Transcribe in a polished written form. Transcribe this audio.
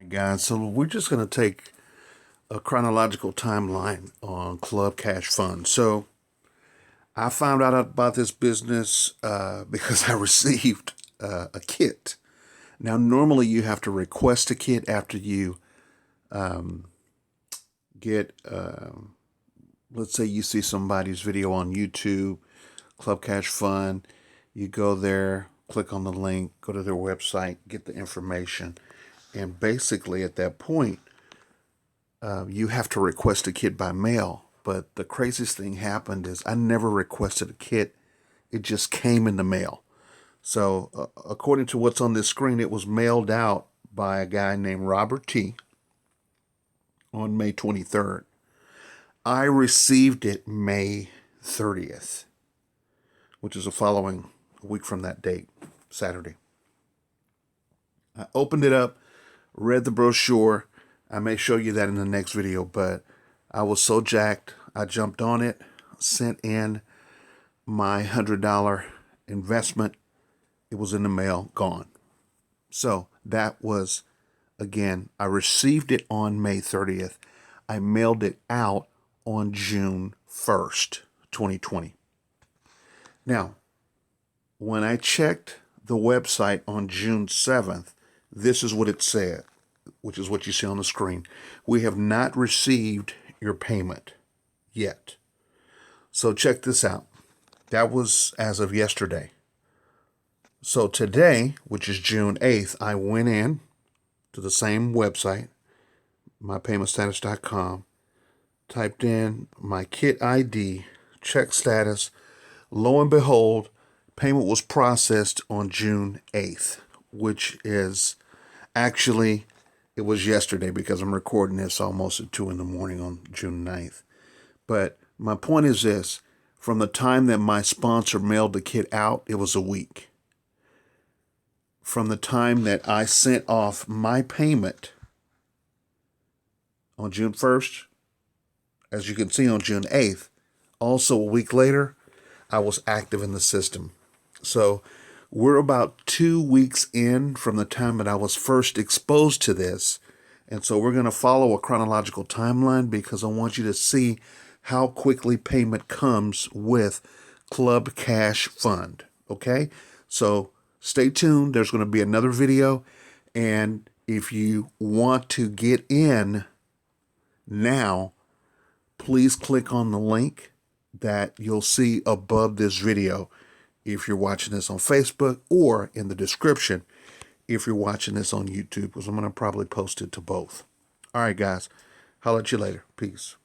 Guys, so we're just going to take a chronological timeline on ClubCashFund. So I found out about this business because I received a kit. Now, normally you have to request a kit after you get, let's say you see somebody's video on YouTube, ClubCashFund. You go there, click on the link, go to their website, get the information. And basically at that point, you have to request a kit by mail. But the craziest thing happened is I never requested a kit. It just came in the mail. So according to what's on this screen, it was mailed out by a guy named Robert T. on May 23rd. I received it May 30th, which is the following week from that date, Saturday. I opened it up, read the brochure. I may show you that in the next video, but I was so jacked. I jumped on it, sent in my $100 investment. It was in the mail, gone. So that was, again, I received it on May 30th. I mailed it out on June 1st, 2020. Now, when I checked the website on June 7th, this is what it said, which is what you see on the screen. We have not received your payment yet. So check this out. That was as of yesterday. So today, which is June 8th, I went in to the same website, mypaymentstatus.com, typed in my kit ID, check status. Lo and behold, payment was processed on June 8th, which is actually, it was yesterday because I'm recording this almost at 2 in the morning on June 9th. But my point is this, from the time that my sponsor mailed the kit out, it was a week. From the time that I sent off my payment on June 1st, as you can see on June 8th, also a week later, I was active in the system. So we're about 2 weeks in from the time that I was first exposed to this. And so we're going to follow a chronological timeline because I want you to see how quickly payment comes with ClubCashFund. Okay? So stay tuned. There's going to be another video. And if you want to get in now, please click on the link that you'll see above this video if you're watching this on Facebook, or in the description if you're watching this on YouTube, because I'm going to probably post it to both. All right, guys. Holler at you later. Peace.